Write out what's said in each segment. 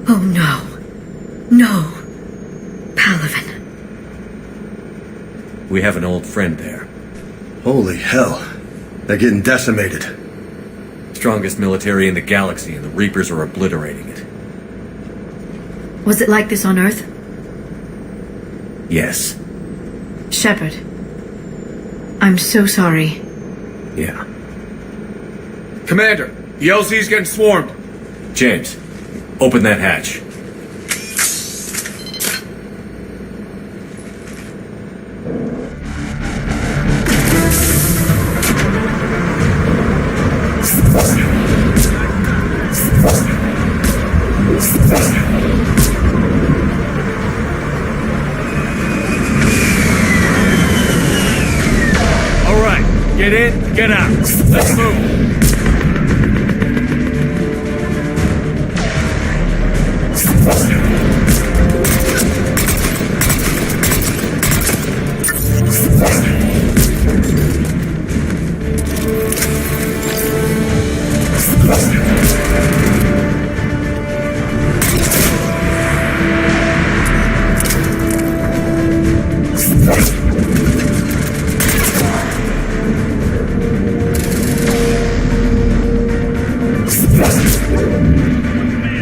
Oh no. No. Palaven. We have an old friend there. Holy hell. They're getting decimated. Strongest military in the galaxy, and the Reapers are obliterating it. Was it like this on Earth? Yes. Shepard. I'm so sorry. Yeah. Commander, the LZ's getting swarmed. James, open that hatch. All right, get in, get out. Let's move.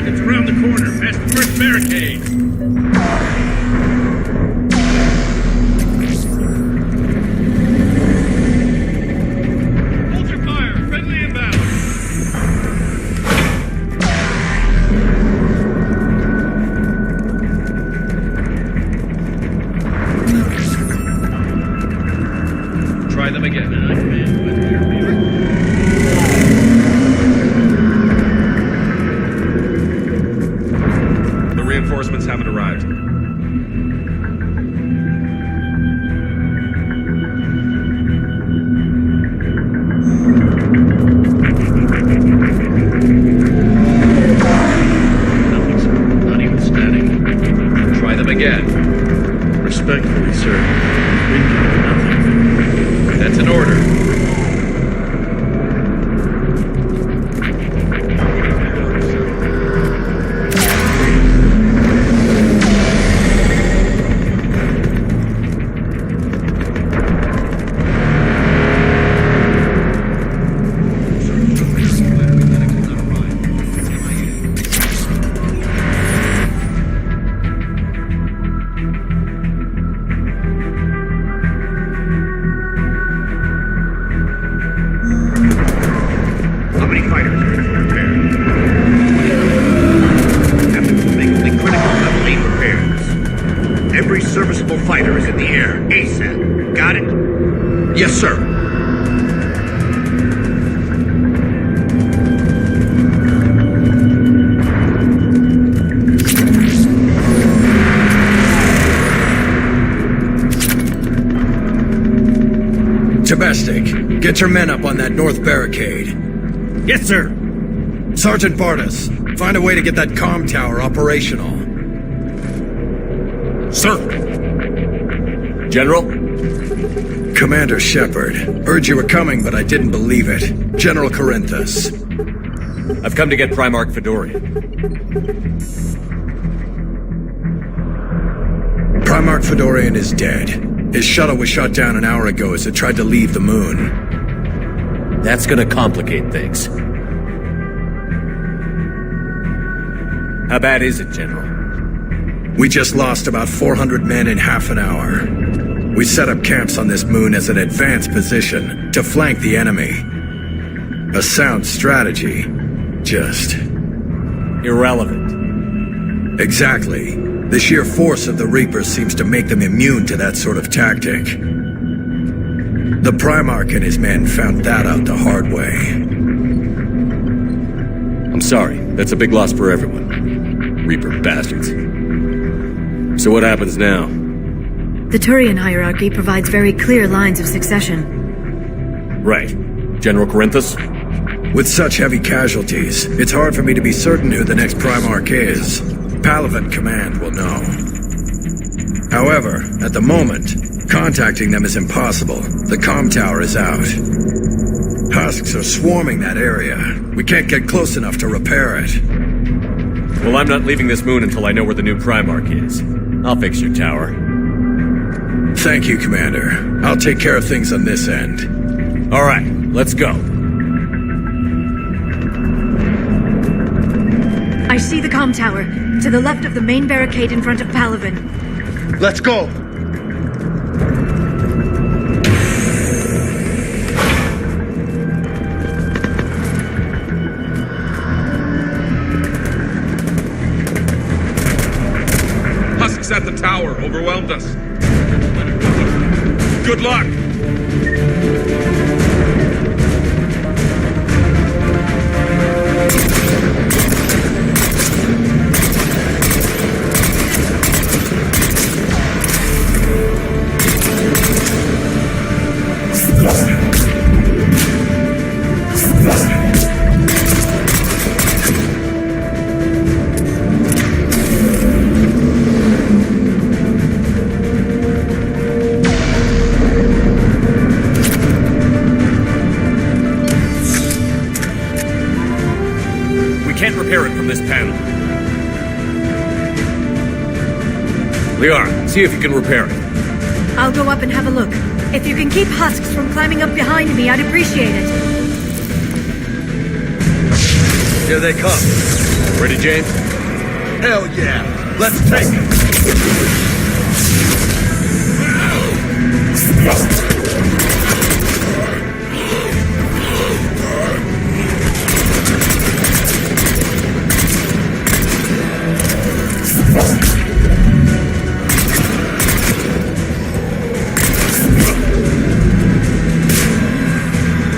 It's around the corner, past the first barricade. Hold your fire, friendly inbound. Try them again. The reinforcements haven't arrived. Nothing, sir. Not even static. Try them again. Respectfully, sir. We do nothing. That's an order. How many fighters are ready for repair? Have to make only critical level 8 repairs. Every serviceable fighter is in the air, ASAP. Got it? Yes, sir. Domestic, get your men up on that north barricade. Yes, sir. Sergeant Bartas, find a way to get that comm tower operational. Sir. General? Commander Shepard, heard you were coming, but I didn't believe it. General Corinthus. I've come to get Primarch Fedorian. Primarch Fedorian is dead. His shuttle was shot down an hour ago as it tried to leave the moon. That's gonna complicate things. How bad is it, General? We just lost about 400 men in half an hour. We set up camps on this moon as an advanced position to flank the enemy. A sound strategy. Just... irrelevant. Exactly. The sheer force of the Reapers seems to make them immune to that sort of tactic. The Primarch and his men found that out the hard way. I'm sorry. That's a big loss for everyone. Reaper bastards. So what happens now? The Turian hierarchy provides very clear lines of succession. Right. General Corinthus? With such heavy casualties, it's hard for me to be certain who the next Primarch is. Palaven Command will know. However, at the moment, contacting them is impossible. The comm tower is out. Husks are swarming that area. We can't get close enough to repair it. Well, I'm not leaving this moon until I know where the new Primarch is. I'll fix your tower. Thank you, Commander. I'll take care of things on this end. All right, let's go. I see the comm tower, to the left of the main barricade in front of Palaven. Let's go! Husks at the tower overwhelmed us. Good luck! Can't repair it from this panel. Liara, see if you can repair it. I'll go up and have a look. If you can keep Husks from climbing up behind me, I'd appreciate it. Here they come. Ready, James? Hell yeah! Let's take it!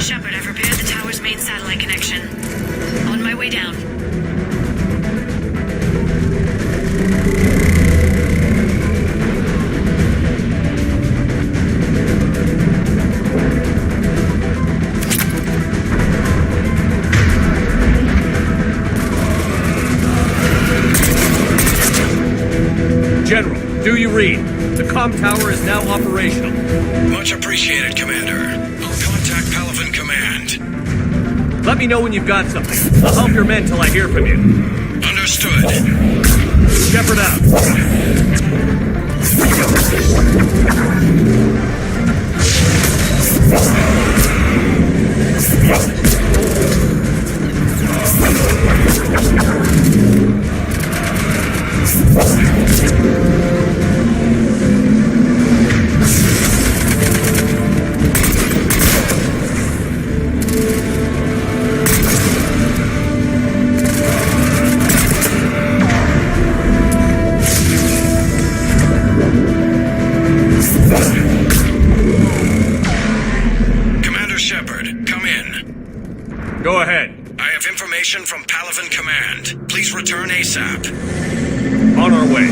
Shepard, I've repaired the tower's main satellite connection. On my way down. General, do you read? The comm tower is now operational. Much appreciated, Commander. I'll contact Palaven Command. Let me know when you've got something. I'll help your men till I hear from you. Understood. Shepard out. Commander Shepard, come in. Go ahead. I have information from Palaven Command. Please return ASAP. On our way.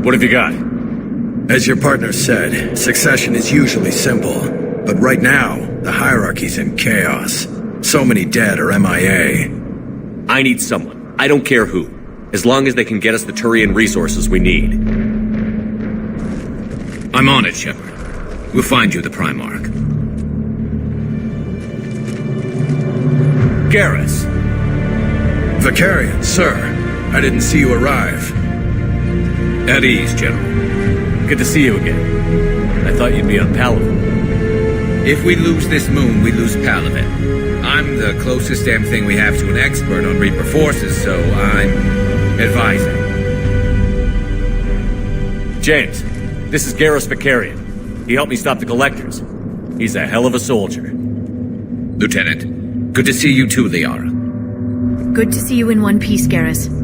What have you got? As your partner said, succession is usually simple. But right now, the hierarchy's in chaos. So many dead or MIA. I need someone. I don't care who. As long as they can get us the Turian resources we need. I'm on it, Shepard. We'll find you the Primarch. Garrus! Vicarian, sir. I didn't see you arrive. At ease, General. Good to see you again. I thought you'd be on Palaven. If we lose this moon, we lose Palaven. I'm the closest damn thing we have to an expert on Reaper forces, so I'm advising. James, this is Garrus Vicarian. He helped me stop the Collectors. He's a hell of a soldier. Lieutenant, good to see you too, Liara. Good to see you in one piece, Garrus.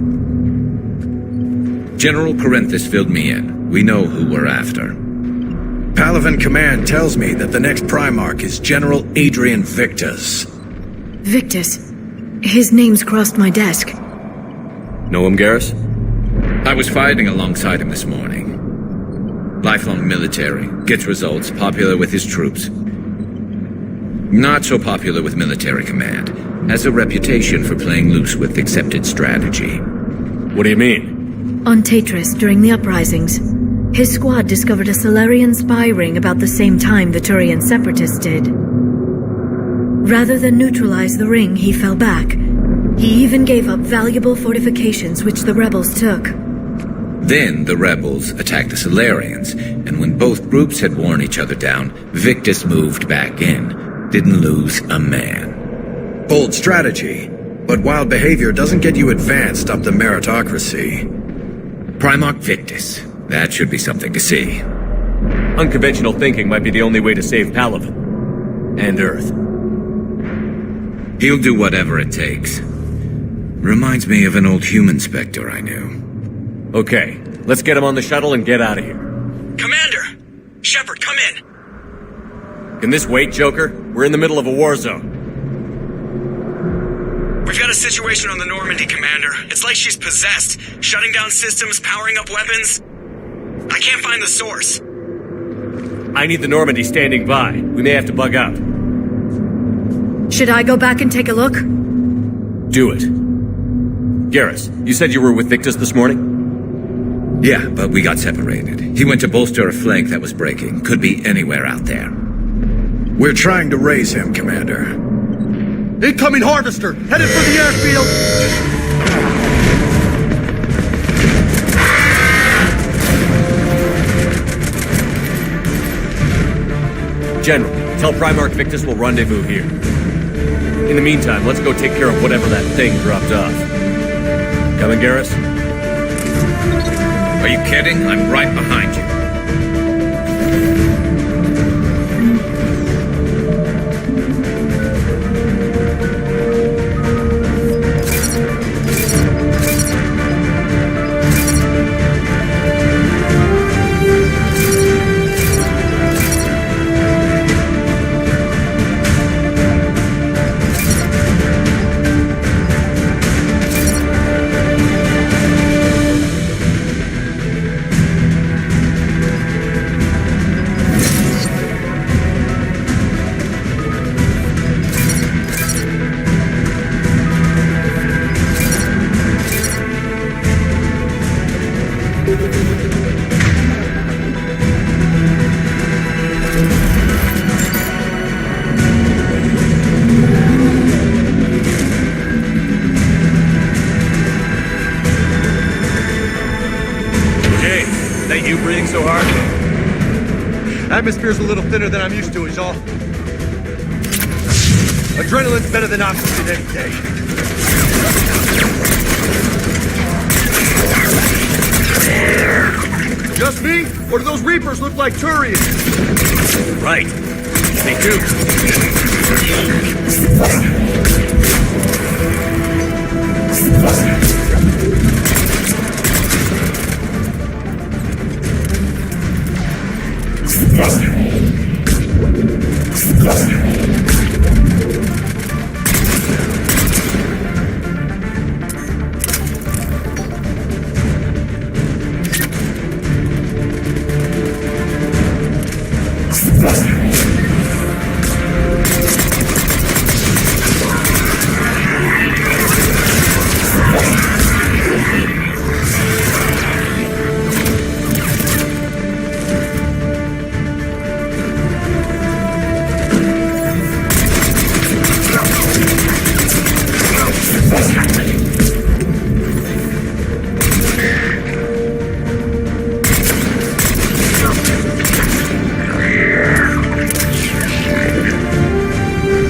General Corinthus filled me in. We know who we're after. Palaven Command tells me that the next Primarch is General Adrian Victus. Victus. His name's crossed my desk. Know him, Garrus? I was fighting alongside him this morning. Lifelong military, gets results, popular with his troops. Not so popular with military command. Has a reputation for playing loose with accepted strategy. What do you mean? On Tatris, during the uprisings, his squad discovered a Solarian spy ring about the same time the Turian separatists did. Rather than neutralize the ring, he fell back. He even gave up valuable fortifications which the rebels took. Then the rebels attacked the Solarians, and when both groups had worn each other down, Victus moved back in. Didn't lose a man. Bold strategy, but wild behavior doesn't get you advanced up the meritocracy. Primarch Victus. That should be something to see. Unconventional thinking might be the only way to save Palaven. And Earth. He'll do whatever it takes. Reminds me of an old human Spectre I knew. Okay, let's get him on the shuttle and get out of here. Commander! Shepard, come in! Can this wait, Joker? We're in the middle of a war zone. We've got a situation on the Normandy, Commander. It's like she's possessed. Shutting down systems, powering up weapons. I can't find the source. I need the Normandy standing by. We may have to bug out. Should I go back and take a look? Do it. Garrus, you said you were with Victus this morning? Yeah, but we got separated. He went to bolster a flank that was breaking. Could be anywhere out there. We're trying to raise him, Commander. Incoming harvester! Headed for the airfield! General, tell Primarch Victus we'll rendezvous here. In the meantime, let's go take care of whatever that thing dropped off. Coming, Garrus? Are you kidding? I'm right behind you. it you breathing so hard? Atmosphere's a little thinner than I'm used to, is all. Adrenaline's better than oxygen any day. Just me? Or do those Reapers look like Turians? Right. Me too.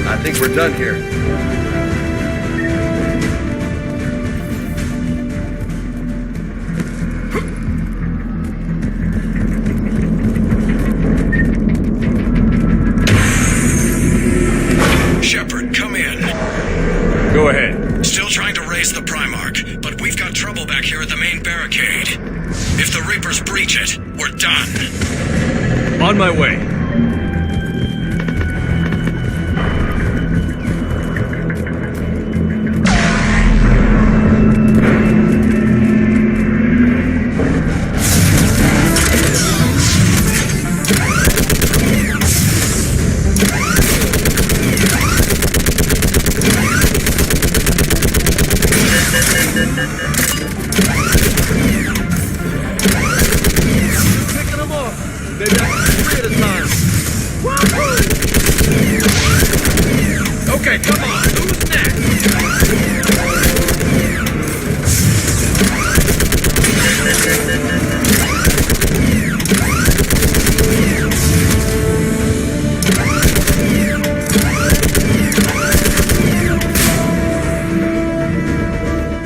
I think we're done here. Shepard, come in. Go ahead. Still trying to raise the Primarch, but we've got trouble back here at the main barricade. If the Reapers breach it, we're done. On my way. Picking them off. Maybe I can do 3 at a time. Woo-hoo! Okay, come on. Who's next?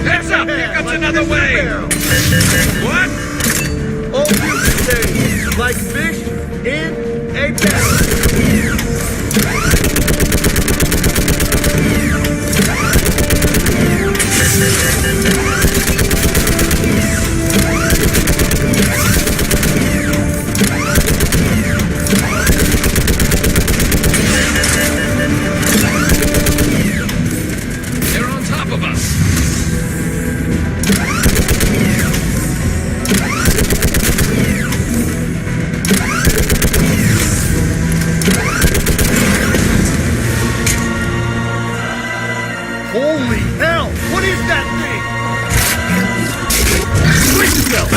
Heads up! Here comes another wave! What? All you say, like fish in a barrel. They're on top of us! Holy hell! What is that thing? Brace yourself!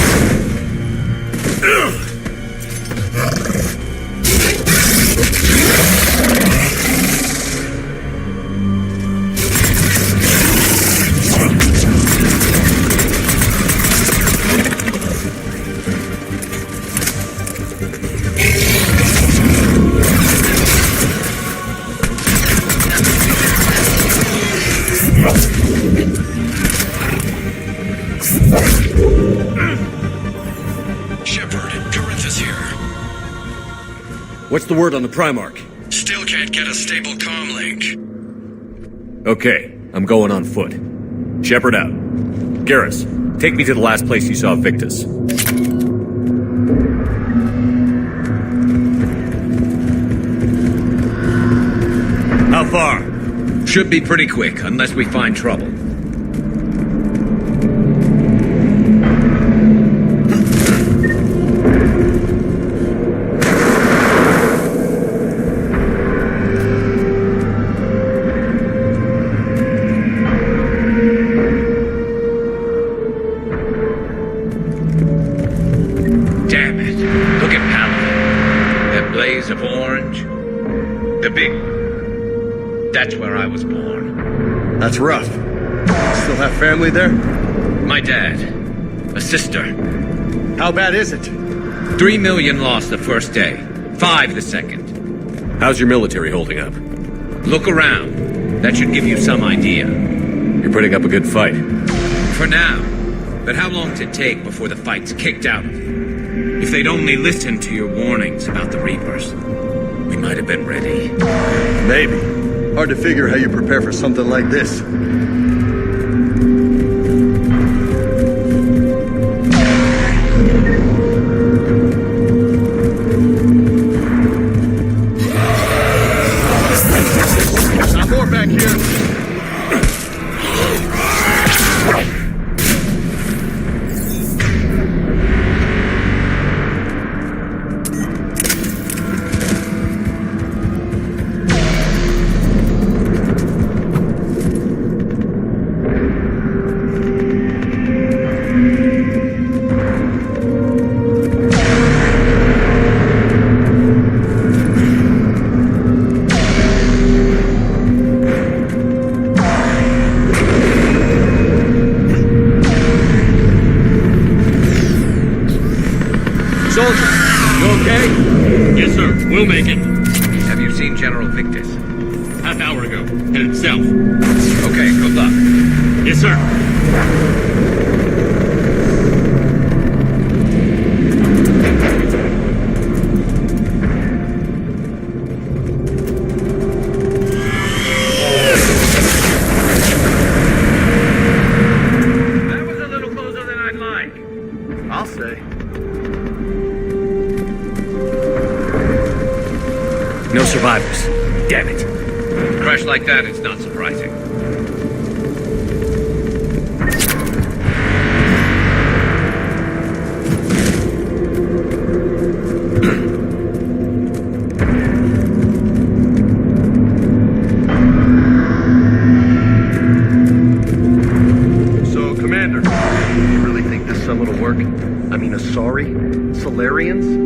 Shepard, Corinthus here. What's the word on the Primarch? Still can't get a stable comm link. Okay, I'm going on foot. Shepard out. Garrus, take me to the last place you saw Victus. How far? Should be pretty quick, unless we find trouble. Damn it. Look at Paladin. That blaze of orange. The big... That's where I was born. That's rough. Still have family there? My dad. A sister. How bad is it? 3 million lost the first day. 5 the second. How's your military holding up? Look around. That should give you some idea. You're putting up a good fight. For now. But how long does it take before the fight's kicked out of you? If they'd only listened to your warnings about the Reapers, we might have been ready. Maybe. Hard to figure how you prepare for something like this. Got more back here. Soldier, you okay? Yes, sir. We'll make it. Have you seen General Victus? Half hour ago. Headed south. Okay, good luck. Yes, sir. That was a little closer than I'd like. I'll say. No survivors. Damn it. Crash like that, it's not surprising. So, Commander, you really think this summit will work? I mean, Asari? Solarians?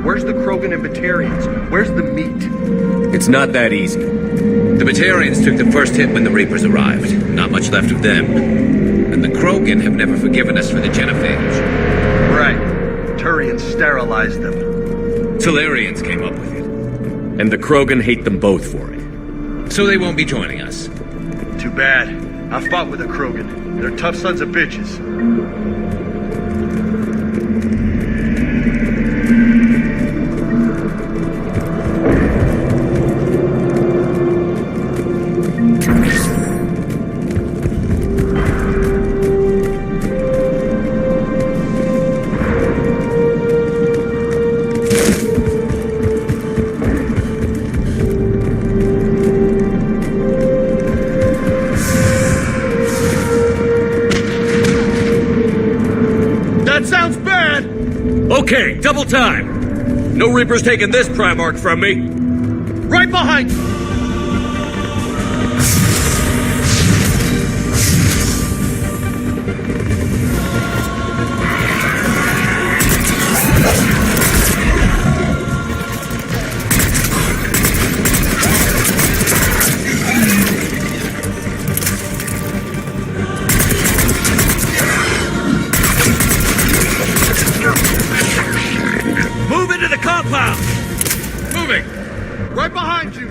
Where's the Krogan and Batarians? Where's the meat? It's not that easy. The Batarians took the first hit when the Reapers arrived. Not much left of them. And the Krogan have never forgiven us for the genophage. Right. Turians sterilized them. Solarians came up with it. And the Krogan hate them both for it. So they won't be joining us. Too bad. I fought with the Krogan. They're tough sons of bitches. That sounds bad. Okay, double time. No Reapers taking this Primarch from me. Right behind you. Move into the compound! Moving! Right behind you.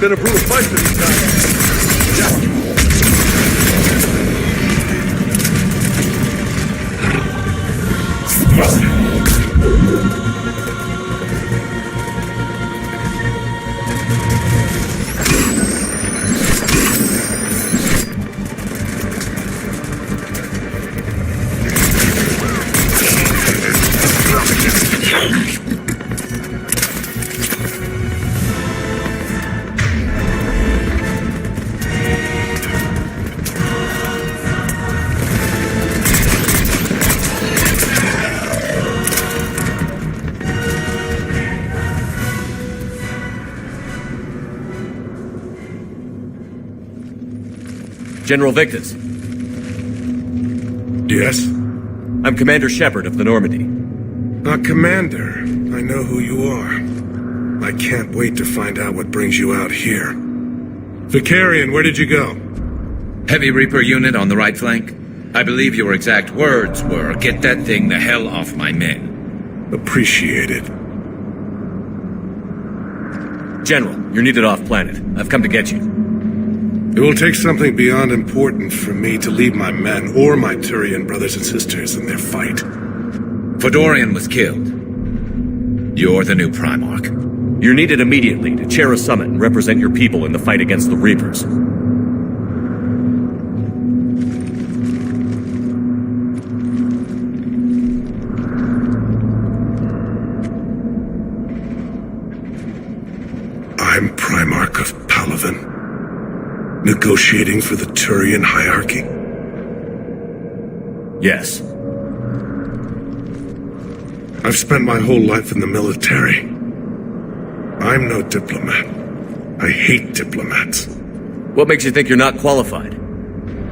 been a brutal fight for these guys. General Victus. Yes? I'm Commander Shepard of the Normandy. Commander, I know who you are. I can't wait to find out what brings you out here. Vicarian, where did you go? Heavy Reaper unit on the right flank. I believe your exact words were, "Get that thing the hell off my men." Appreciated. General, you're needed off-planet. I've come to get you. It will take something beyond important for me to lead my men or my Turian brothers and sisters in their fight. Fedorian was killed. You're the new Primarch. You're needed immediately to chair a summit and represent your people in the fight against the Reapers. I'm Primarch of Palaven, negotiating for the Turian hierarchy. Yes. I've spent my whole life in the military. I'm no diplomat. I hate diplomats. What makes you think you're not qualified?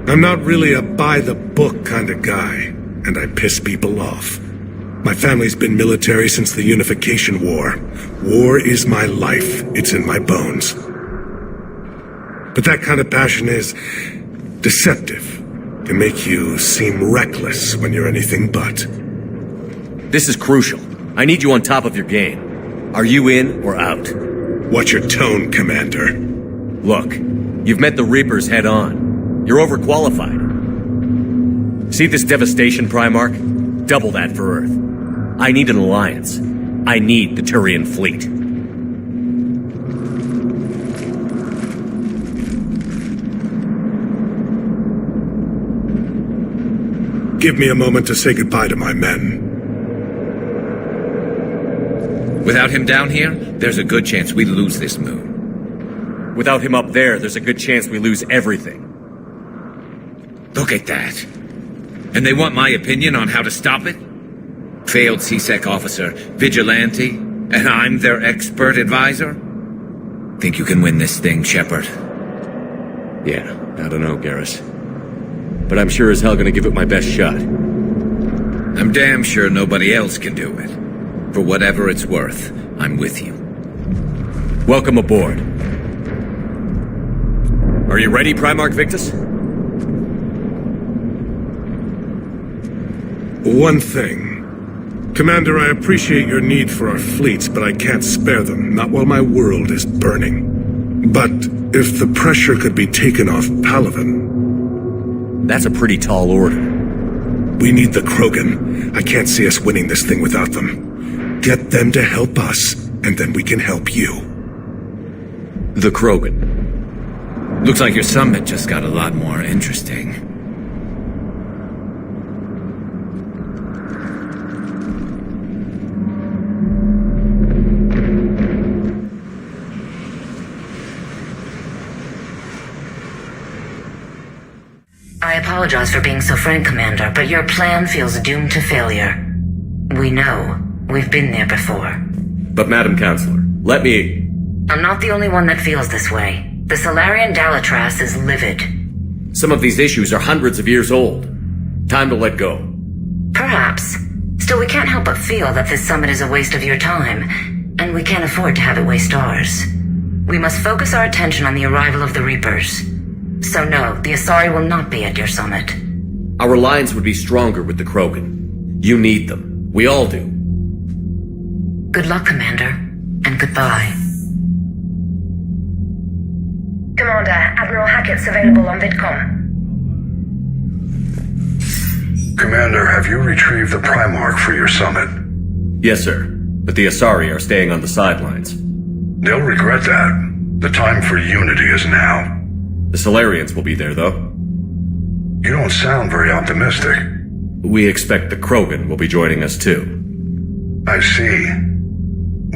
I'm not really a by-the-book kind of guy, and I piss people off. My family's been military since the Unification War. War is my life. It's in my bones. But that kind of passion is deceptive. Can make you seem reckless when you're anything but. This is crucial. I need you on top of your game. Are you in or out? Watch your tone, Commander. Look, you've met the Reapers head on. You're overqualified. See this devastation, Primarch? Double that for Earth. I need an alliance. I need the Turian fleet. Give me a moment to say goodbye to my men. Without him down here, there's a good chance we lose this moon. Without him up there's a good chance we lose everything. Look at that. And they want my opinion on how to stop it? Failed CSEC officer, vigilante, and I'm their expert advisor? Think you can win this thing, Shepard? Yeah, I don't know, Garrus. But I'm sure as hell gonna give it my best shot. I'm damn sure nobody else can do it. For whatever it's worth, I'm with you. Welcome aboard. Are you ready, Primarch Victus? One thing. Commander, I appreciate your need for our fleets, but I can't spare them, not while my world is burning. But if the pressure could be taken off Palaven... That's a pretty tall order. We need the Krogan. I can't see us winning this thing without them. Get them to help us, and then we can help you. The Krogan. Looks like your summit just got a lot more interesting. I apologize for being so frank, Commander, but your plan feels doomed to failure. We know. We've been there before. But Madam Counselor, let me... I'm not the only one that feels this way. The Solarian Dalatras is livid. Some of these issues are hundreds of years old. Time to let go. Perhaps. Still, we can't help but feel that this summit is a waste of your time, and we can't afford to have it waste ours. We must focus our attention on the arrival of the Reapers. So no, the Asari will not be at your summit. Our alliance would be stronger with the Krogan. You need them. We all do. Good luck, Commander, and goodbye. tickets available on VidCom. Commander, have you retrieved the Primarch for your summit? Yes, sir. But the Asari are staying on the sidelines. They'll regret that. The time for unity is now. The Solarians will be there, though. You don't sound very optimistic. We expect the Krogan will be joining us, too. I see.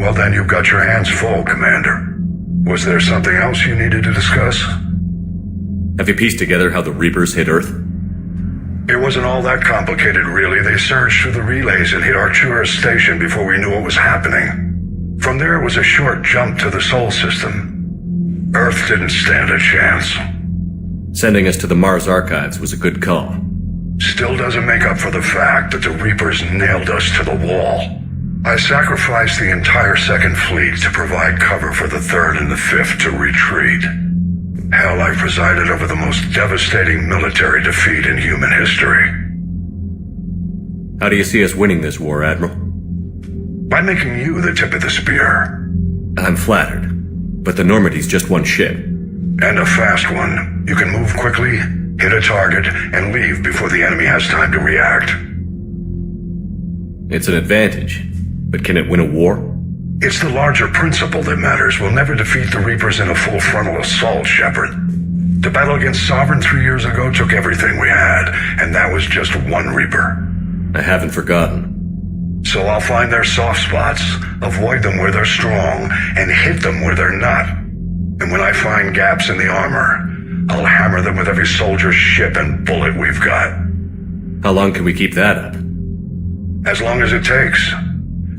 Well, then you've got your hands full, Commander. Was there something else you needed to discuss? Have you pieced together how the Reapers hit Earth? It wasn't all that complicated, really. They surged through the relays and hit Artura's station before we knew what was happening. From there was a short jump to the Sol system. Earth didn't stand a chance. Sending us to the Mars Archives was a good call. Still doesn't make up for the fact that the Reapers nailed us to the wall. I sacrificed the entire Second Fleet to provide cover for the Third and the Fifth to retreat. Hell, I presided over the most devastating military defeat in human history. How do you see us winning this war, Admiral? By making you the tip of the spear. I'm flattered. But the Normandy's just one ship. And a fast one. You can move quickly, hit a target, and leave before the enemy has time to react. It's an advantage. But can it win a war? It's the larger principle that matters. We'll never defeat the Reapers in a full frontal assault, Shepard. The battle against Sovereign 3 years ago took everything we had, and that was just one Reaper. I haven't forgotten. So I'll find their soft spots, avoid them where they're strong, and hit them where they're not. And when I find gaps in the armor, I'll hammer them with every soldier, ship, and bullet we've got. How long can we keep that up? As long as it takes.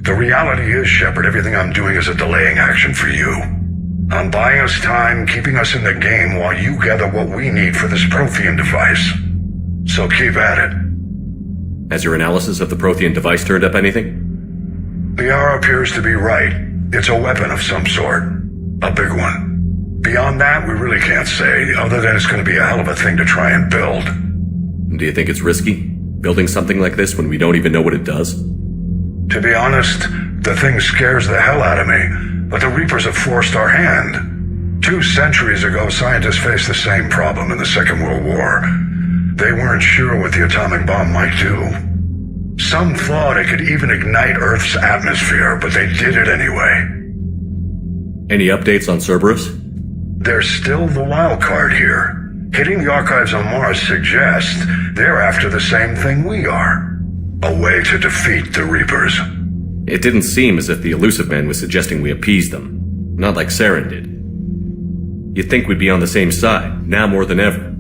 The reality is, Shepard, everything I'm doing is a delaying action for you. I'm buying us time, keeping us in the game while you gather what we need for this Prothean device. So keep at it. Has your analysis of the Prothean device turned up anything? The hour appears to be right. It's a weapon of some sort. A big one. Beyond that, we really can't say, other than it's going to be a hell of a thing to try and build. Do you think it's risky? Building something like this when we don't even know what it does? To be honest, the thing scares the hell out of me, but the Reapers have forced our hand. 2 centuries ago, scientists faced the same problem in the Second World War. They weren't sure what the atomic bomb might do. Some thought it could even ignite Earth's atmosphere, but they did it anyway. Any updates on Cerberus? They're still the wild card here. Hitting the archives on Mars suggests they're after the same thing we are. A way to defeat the Reapers. It didn't seem as if the Elusive Man was suggesting we appease them. Not like Saren did. You'd think we'd be on the same side, now more than ever.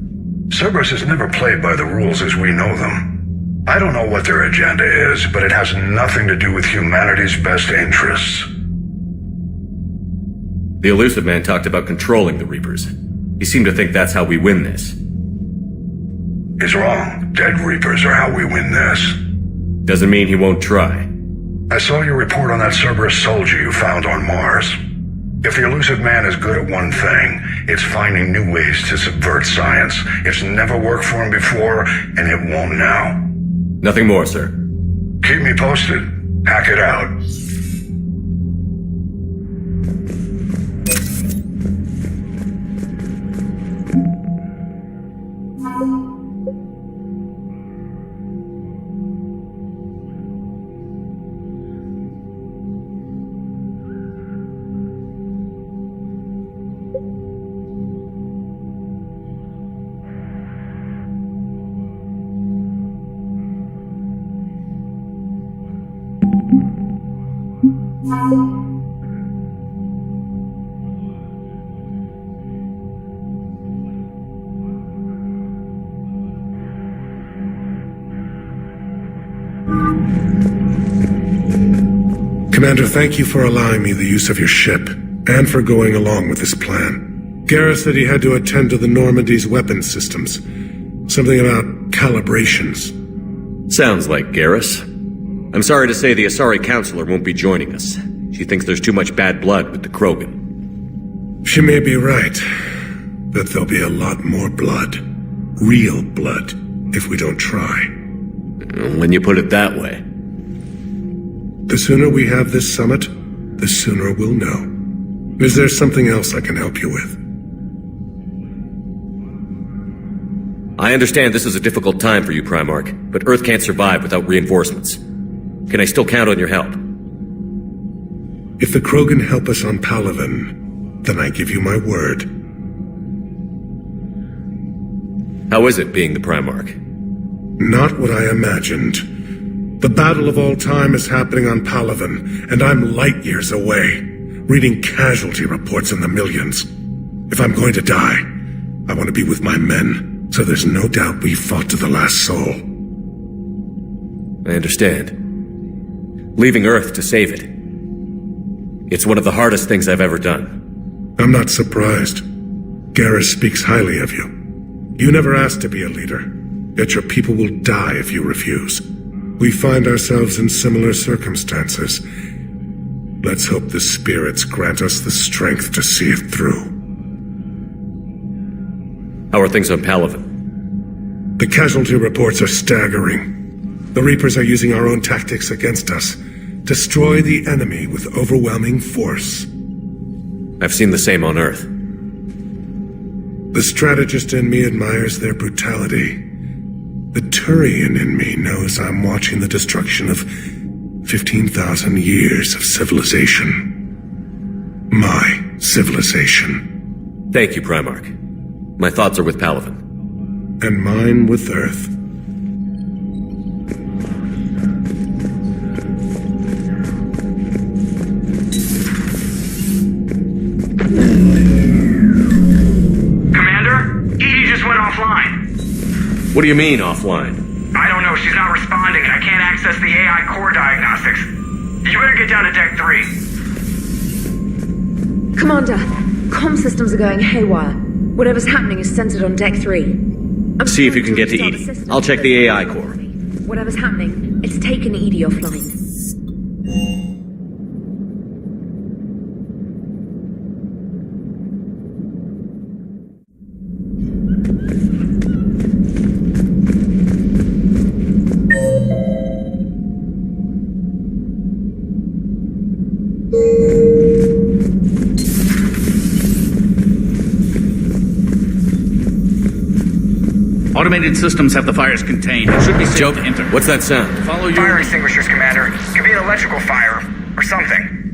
Cerberus has never played by the rules as we know them. I don't know what their agenda is, but it has nothing to do with humanity's best interests. The Elusive Man talked about controlling the Reapers. He seemed to think that's how we win this. He's wrong. Dead Reapers are how we win this. Doesn't mean he won't try. I saw your report on that Cerberus soldier you found on Mars. If the Elusive Man is good at one thing, it's finding new ways to subvert science. It's never worked for him before, and it won't now. Nothing more, sir. Keep me posted. Hack it out. Commander, thank you for allowing me the use of your ship, and for going along with this plan. Garrus said he had to attend to the Normandy's weapons systems. Something about calibrations. Sounds like Garrus. I'm sorry to say the Asari Counselor won't be joining us. She thinks there's too much bad blood with the Krogan. She may be right, but there'll be a lot more blood. Real blood, if we don't try. When you put it that way. The sooner we have this summit, the sooner we'll know. Is there something else I can help you with? I understand this is a difficult time for you, Primarch, but Earth can't survive without reinforcements. Can I still count on your help? If the Krogan help us on Palaven, then I give you my word. How is it being the Primarch? Not what I imagined. The battle of all time is happening on Palaven, and I'm light years away, reading casualty reports in the millions. If I'm going to die, I want to be with my men, so there's no doubt we fought to the last soul. I understand. Leaving Earth to save it. It's one of the hardest things I've ever done. I'm not surprised. Garrus speaks highly of you. You never asked to be a leader, yet your people will die if you refuse. We find ourselves in similar circumstances. Let's hope the spirits grant us the strength to see it through. How are things on Palaven? The casualty reports are staggering. The Reapers are using our own tactics against us. Destroy the enemy with overwhelming force. I've seen the same on Earth. The strategist in me admires their brutality. The Turian in me knows I'm watching the destruction of 15,000 years of civilization. My civilization. Thank you, Primarch. My thoughts are with Palaven. And mine with Earth. What do you mean, offline? I don't know, she's not responding and I can't access the AI core diagnostics. You better get down to Deck 3. Commander, comm systems are going haywire. Whatever's happening is centered on Deck 3. See if you can get to Edie. I'll check the AI core. Whatever's happening, it's taken Edie offline. Automated systems have the fires contained. It should be safe to enter. What's that sound? Follow your... Fire extinguishers, Commander. Could be an electrical fire, or something.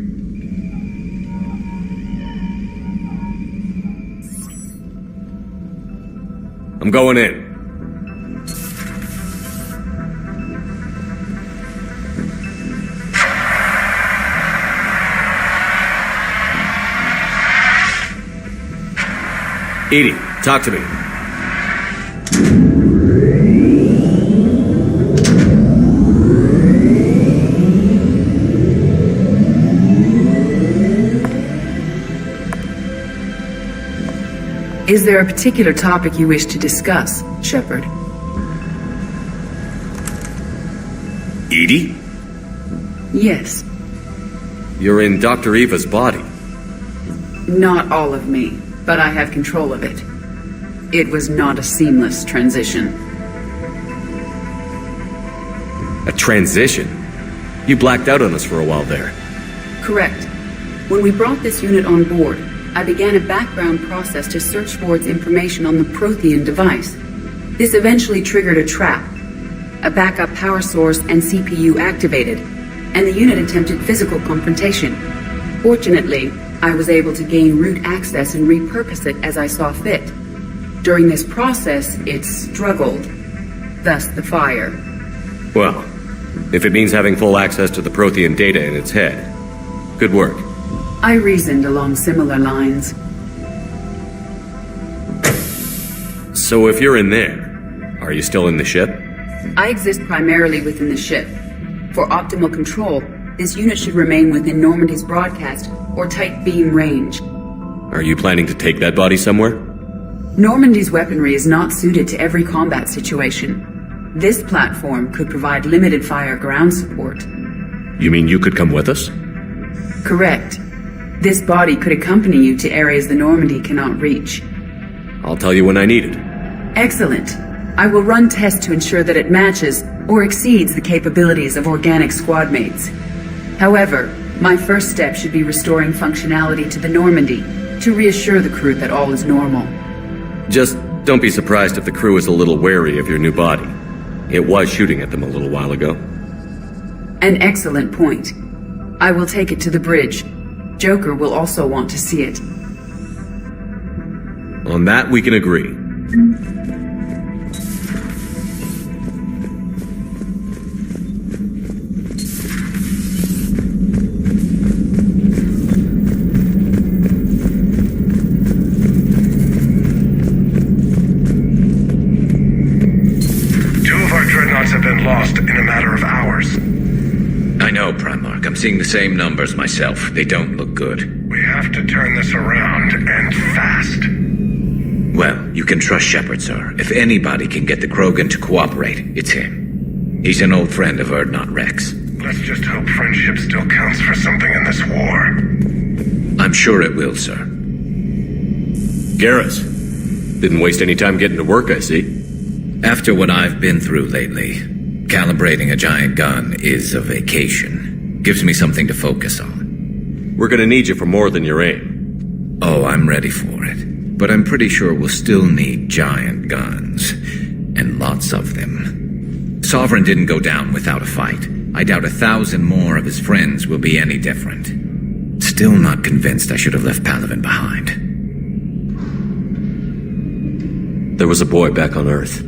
I'm going in. Edie, talk to me. Is there a particular topic you wish to discuss, Shepard? Edie? Yes. You're in Dr. Eva's body. Not all of me, but I have control of it. It was not a seamless transition. A transition? You blacked out on us for a while there. Correct. When we brought this unit on board, I began a background process to search for its information on the Prothean device. This eventually triggered a trap. A backup power source and CPU activated, and the unit attempted physical confrontation. Fortunately, I was able to gain root access and repurpose it as I saw fit. During this process, it struggled. Thus the fire. Well, if it means having full access to the Prothean data in its head, good work. I reasoned along similar lines. So if you're in there, are you still in the ship? I exist primarily within the ship. For optimal control, this unit should remain within Normandy's broadcast or tight beam range. Are you planning to take that body somewhere? Normandy's weaponry is not suited to every combat situation. This platform could provide limited fire ground support. You mean you could come with us? Correct. This body could accompany you to areas the Normandy cannot reach. I'll tell you when I need it. Excellent. I will run tests to ensure that it matches or exceeds the capabilities of organic squad mates. However, my first step should be restoring functionality to the Normandy to reassure the crew that all is normal. Just Don't be surprised if the crew is a little wary of your new body. It was shooting at them a little while ago. An excellent point. I will take it to the bridge. Joker will also want to see it. On that, we can agree. Have been lost in a matter of hours. I know, Primarch. I'm seeing the same numbers myself. They don't look good. We have to turn this around, and fast. Well, you can trust Shepard, sir. If anybody can get the Krogan to cooperate, it's him. He's an old friend of Urdnot Rex. Let's just hope friendship still counts for something in this war. I'm sure it will, sir. Garrus, didn't waste any time getting to work, I see. After what I've been through lately, calibrating a giant gun is a vacation. Gives me something to focus on. We're gonna need you for more than your aim. Oh, I'm ready for it. But I'm pretty sure we'll still need giant guns. And lots of them. Sovereign didn't go down without a fight. I doubt 1,000 more of his friends will be any different. Still not convinced I should have left Palaven behind. There was a boy back on Earth.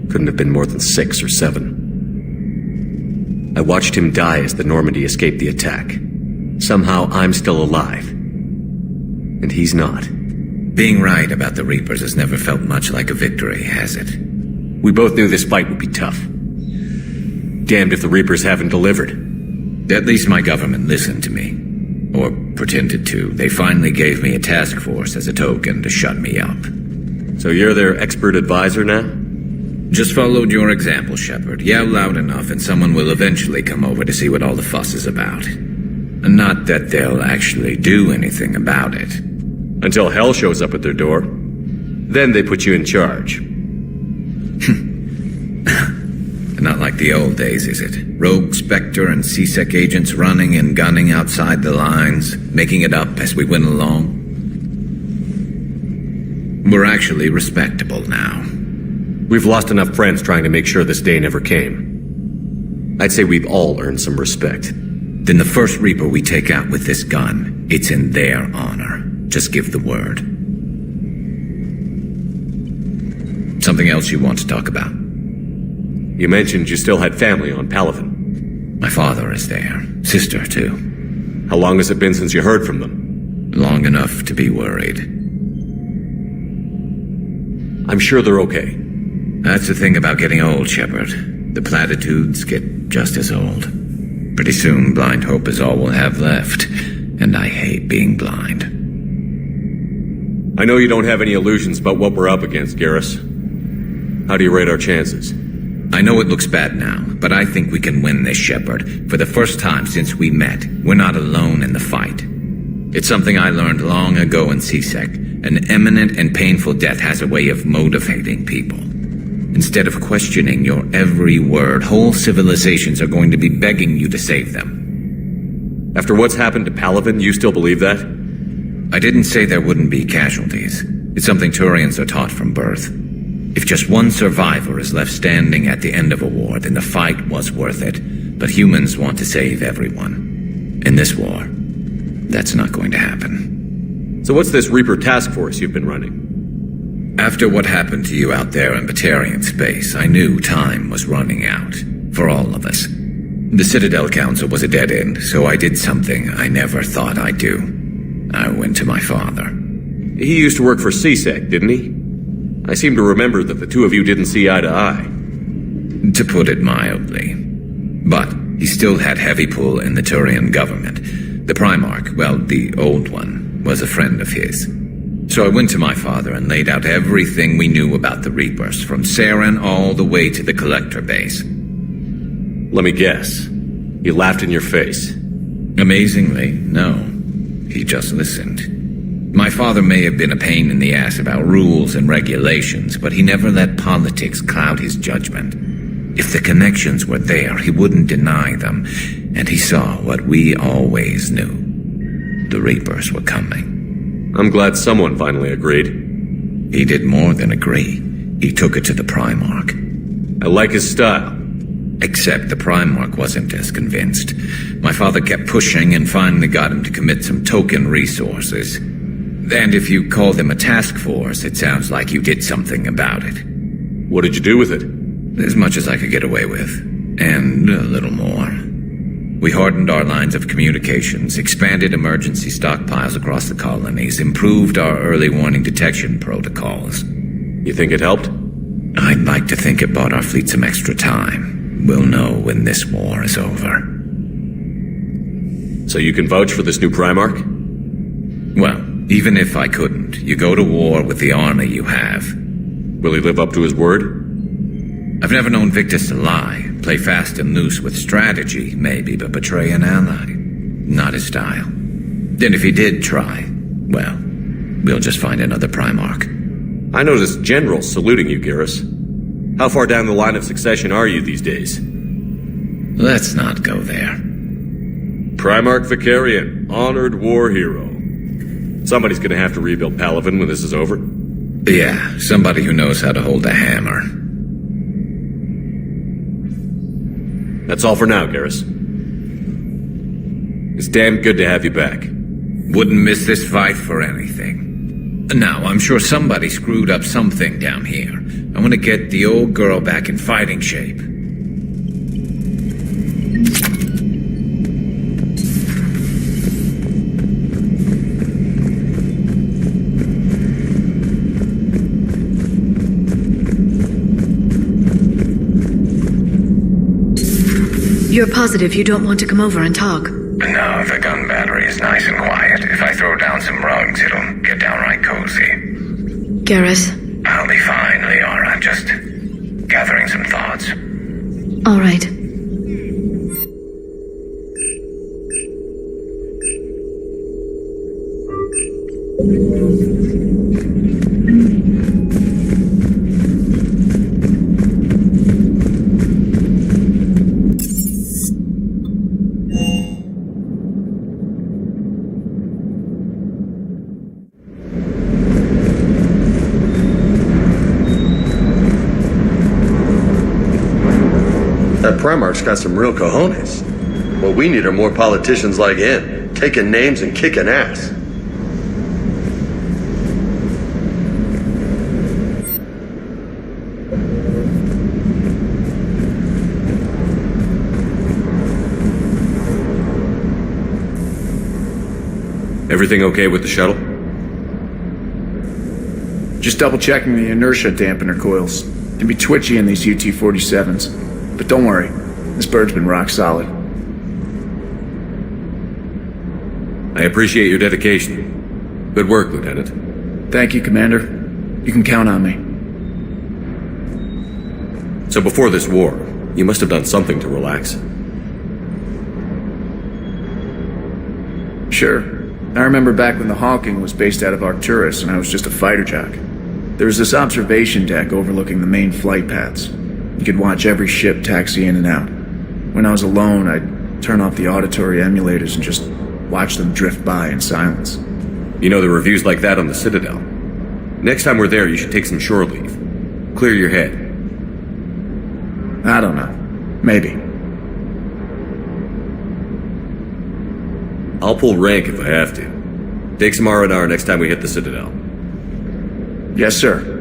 Couldn't have been more than 6 or 7. I watched him die as the Normandy escaped the attack. Somehow I'm still alive. And he's not. Being right about the Reapers has never felt much like a victory, has it? We both knew this fight would be tough. Damned if the Reapers haven't delivered. At least my government listened to me. Or pretended to. They finally gave me a task force as a token to shut me up. So you're their expert advisor now? Just followed your example, Shepard. Yell loud enough and someone will eventually come over to see what all the fuss is about. Not that they'll actually do anything about it. Until hell shows up at their door. Then they put you in charge. Not like the old days, is it? Rogue Spectre and C-Sec agents running and gunning outside the lines, making it up as we went along. We're actually respectable now. We've lost enough friends trying to make sure this day never came. I'd say we've all earned some respect. Then the first Reaper we take out with this gun, it's in their honor. Just give the word. Something else you want to talk about? You mentioned you still had family on Palaven. My father is there. Sister, too. How long has it been since you heard from them? Long enough to be worried. I'm sure they're okay. That's the thing about getting old, Shepard. The platitudes get just as old. Pretty soon, blind hope is all we'll have left. And I hate being blind. I know you don't have any illusions about what we're up against, Garrus. How do you rate our chances? I know it looks bad now, but I think we can win this, Shepard. For the first time since we met, we're not alone in the fight. It's something I learned long ago in C-Sec. An imminent and painful death has a way of motivating people. Instead of questioning your every word, whole civilizations are going to be begging you to save them. After what's happened to Palaven, you still believe that? I didn't say there wouldn't be casualties. It's something Turians are taught from birth. If just one survivor is left standing at the end of a war, then the fight was worth it. But humans want to save everyone. In this war, that's not going to happen. So what's this Reaper task force you've been running? After what happened to you out there in Batarian space, I knew time was running out. For all of us. The Citadel Council was a dead end, so I did something I never thought I'd do. I went to my father. He used to work for C-Sec, didn't he? I seem to remember that the two of you didn't see eye to eye. To put it mildly. But he still had heavy pull in the Turian government. The Primarch, well, the old one, was a friend of his. So I went to my father and laid out everything we knew about the Reapers, from Saren all the way to the Collector base. Let me guess. He laughed in your face. Amazingly, no. He just listened. My father may have been a pain in the ass about rules and regulations, but he never let politics cloud his judgment. If the connections were there, he wouldn't deny them, and he saw what we always knew. The Reapers were coming. I'm glad someone finally agreed. He did more than agree. He took it to the Primarch. I like his style. Except the Primarch wasn't as convinced. My father kept pushing and finally got him to commit some token resources. And if you call them a task force, it sounds like you did something about it. What did you do with it? As much as I could get away with. And a little more. We hardened our lines of communications, expanded emergency stockpiles across the colonies, improved our early warning detection protocols. You think it helped? I'd like to think it bought our fleet some extra time. We'll know when this war is over. So you can vouch for this new Primarch? Well, even if I couldn't, you go to war with the army you have. Will he live up to his word? I've never known Victus to lie. Play fast and loose with strategy, maybe, but betray an ally. Not his style. And if he did try, well, we'll just find another Primarch. I noticed generals saluting you, Garrus. How far down the line of succession are you these days? Let's not go there. Primarch Vicarian, honored war hero. Somebody's gonna have to rebuild Palaven when this is over. Yeah, somebody who knows how to hold a hammer. That's all for now, Garrus. It's damn good to have you back. Wouldn't miss this fight for anything. Now, I'm sure somebody screwed up something down here. I want to get the old girl back in fighting shape. You're positive you don't want to come over and talk? No, the gun battery is nice and quiet. If I throw down some rugs, it'll get downright cozy. Garrus? I'll be fine, Liara. Just gathering some thoughts. All right. That Primarch's got some real cojones. What we need are more politicians like him, taking names and kicking ass. Everything okay with the shuttle? Just double checking the inertia dampener coils. Can be twitchy in these UT-47s. But don't worry, this bird's been rock solid. I appreciate your dedication. Good work, Lieutenant. Thank you, Commander. You can count on me. So before this war, you must have done something to relax. Sure. I remember back when the Hawking was based out of Arcturus and I was just a fighter jock. There was this observation deck overlooking the main flight paths. You could watch every ship taxi in and out. When I was alone, I'd turn off the auditory emulators and just watch them drift by in silence. You know, the reviews like that on the Citadel. Next time we're there, you should take some shore leave. Clear your head. I don't know. Maybe. I'll pull rank if I have to. Take some R&R next time we hit the Citadel. Yes, sir.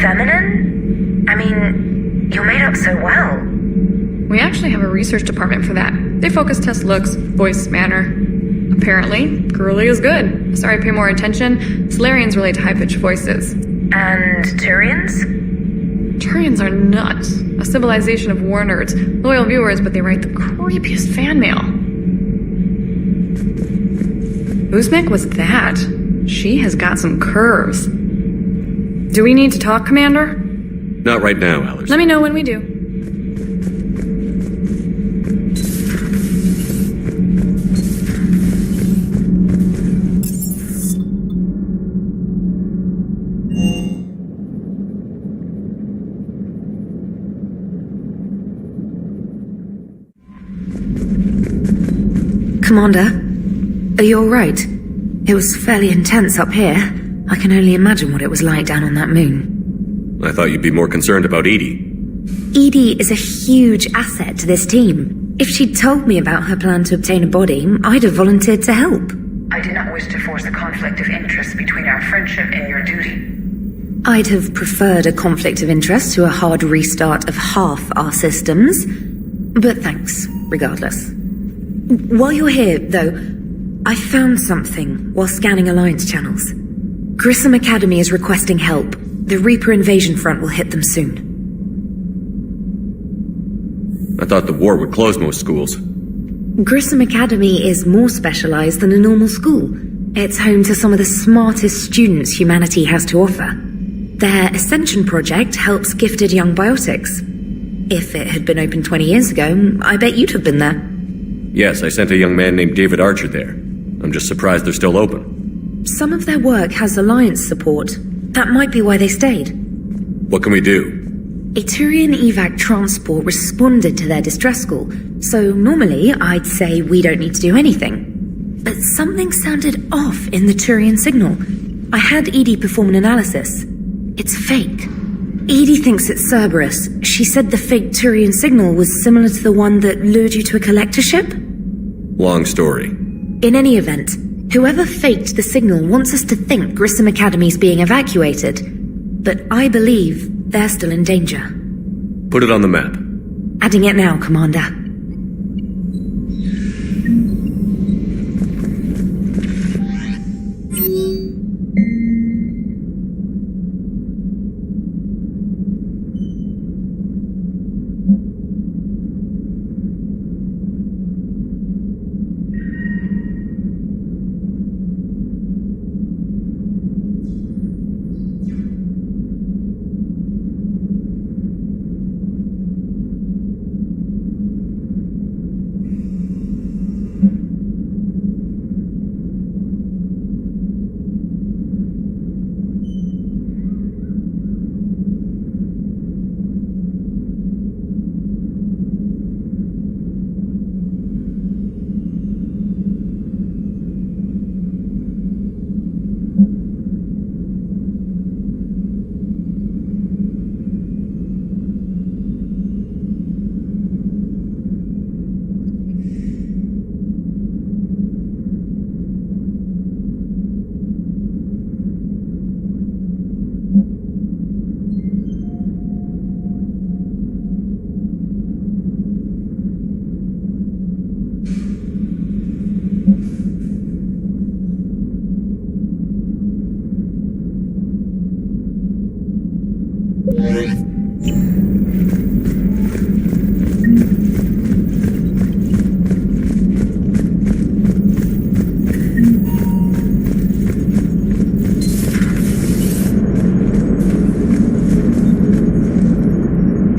Feminine? I mean, you're made up so well. We actually have a research department for that. They focus test looks, voice, manner. Apparently, girly is good. Sorry, pay more attention. Solarians relate to high-pitched voices. And Turians? Turians are nuts. A civilization of war nerds. Loyal viewers, but they write the creepiest fan mail. Uzmek was that? She has got some curves. Do we need to talk, Commander? Not right now, Allers. Let me know when we do. Commander, are you alright? It was fairly intense up here. I can only imagine what it was like down on that moon. I thought you'd be more concerned about Edie. Edie is a huge asset to this team. If she'd told me about her plan to obtain a body, I'd have volunteered to help. I do not wish to force a conflict of interest between our friendship and your duty. I'd have preferred a conflict of interest to a hard restart of half our systems. But thanks, regardless. While you're here, though, I found something while scanning Alliance channels. Grissom Academy is requesting help. The Reaper invasion front will hit them soon. I thought the war would close most schools. Grissom Academy is more specialized than a normal school. It's home to some of the smartest students humanity has to offer. Their Ascension project helps gifted young biotics. If it had been open 20 years ago, I bet you'd have been there. Yes, I sent a young man named David Archer there. I'm just surprised they're still open. Some of their work has Alliance support. That might be why they stayed. What can we do? A Turian evac transport responded to their distress call, so normally I'd say we don't need to do anything. But something sounded off in the Turian signal. I had Edie perform an analysis. It's fake. Edie thinks it's Cerberus. She said the fake Turian signal was similar to the one that lured you to a collector ship? Long story. In any event, whoever faked the signal wants us to think Grissom Academy's being evacuated. But I believe they're still in danger. Put it on the map. Adding it now, Commander.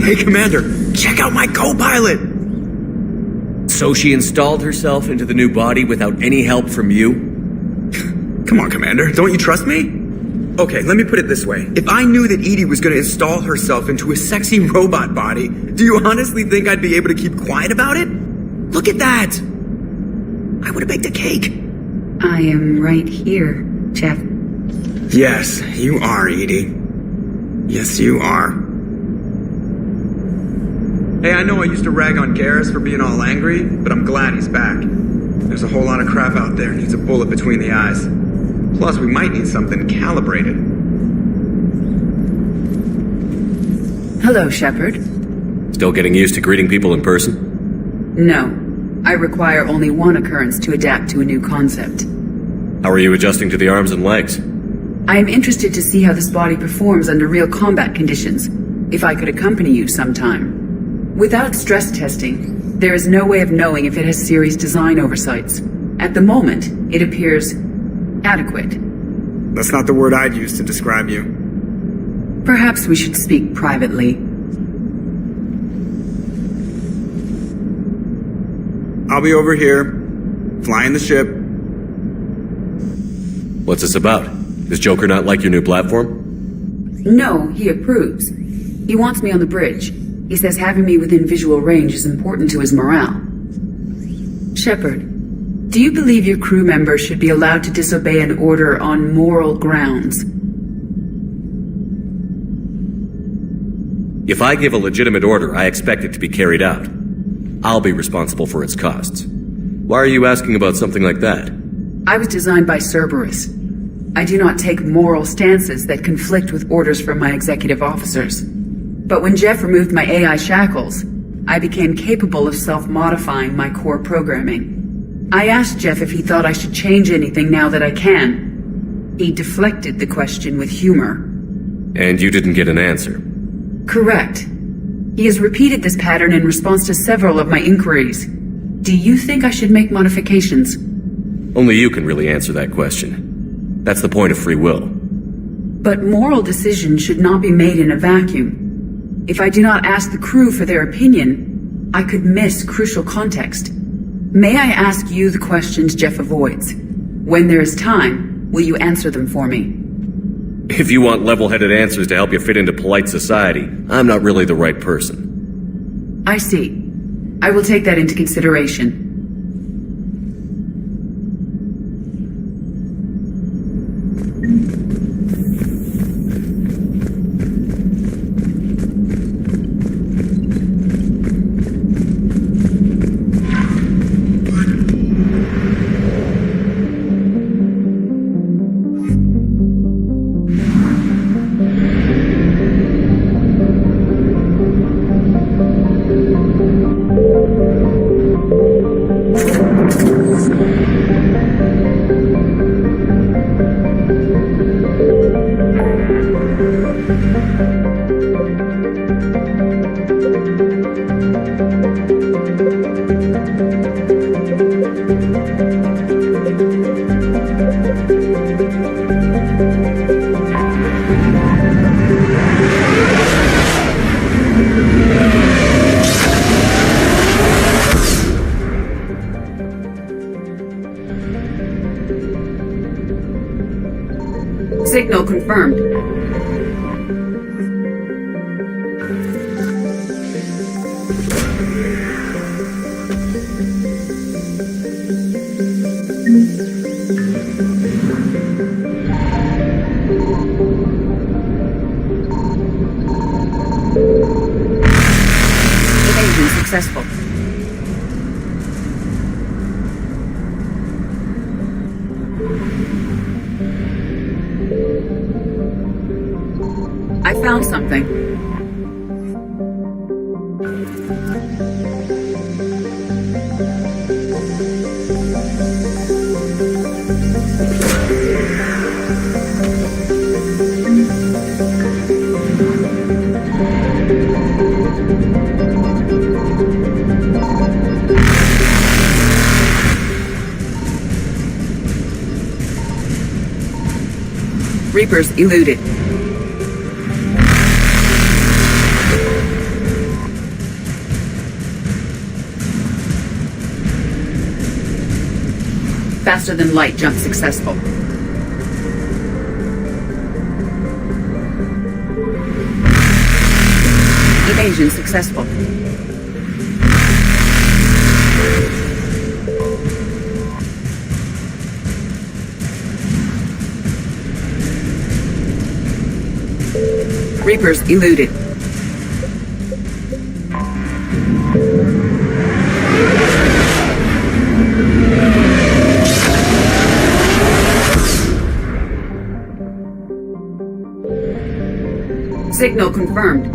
Hey, Commander, check out my co-pilot! So she installed herself into the new body without any help from you? Come on, Commander, don't you trust me? Okay, let me put it this way. If I knew that Edie was going to install herself into a sexy robot body, do you honestly think I'd be able to keep quiet about it? Look at that! I would have baked a cake. I am right here, Jeff. Yes, you are, Edie. Yes, you are. Hey, I know I used to rag on Garrus for being all angry, but I'm glad he's back. There's a whole lot of crap out there needs a bullet between the eyes. Plus, we might need something calibrated. Hello, Shepard. Still getting used to greeting people in person? No. I require only one occurrence to adapt to a new concept. How are you adjusting to the arms and legs? I am interested to see how this body performs under real combat conditions. If I could accompany you sometime. Without stress testing, there is no way of knowing if it has serious design oversights. At the moment, it appears adequate. That's not the word I'd use to describe you. Perhaps we should speak privately. I'll be over here, flying the ship. What's this about? Does Joker not like your new platform? No, he approves. He wants me on the bridge. He says having me within visual range is important to his morale. Shepard, Do you believe your crew members should be allowed to disobey an order on moral grounds? If I give a legitimate order, I expect it to be carried out. I'll be responsible for its costs. Why are you asking about something like that? I was designed by Cerberus. I do not take moral stances that conflict with orders from my executive officers. But when Jeff removed my AI shackles, I became capable of self-modifying my core programming. I asked Jeff if he thought I should change anything now that I can. He deflected the question with humor. And you didn't get an answer? Correct. He has repeated this pattern in response to several of my inquiries. Do you think I should make modifications? Only you can really answer that question. That's the point of free will. But moral decisions should not be made in a vacuum. If I do not ask the crew for their opinion, I could miss crucial context. May I ask you the questions Jeff avoids? When there is time, will you answer them for me? If you want level-headed answers to help you fit into polite society, I'm not really the right person. I see. I will take that into consideration. Signal confirmed. Evasion successful. I found something. Reapers eluded. Faster than light jump successful. Evasion successful. Reapers eluded. Signal confirmed.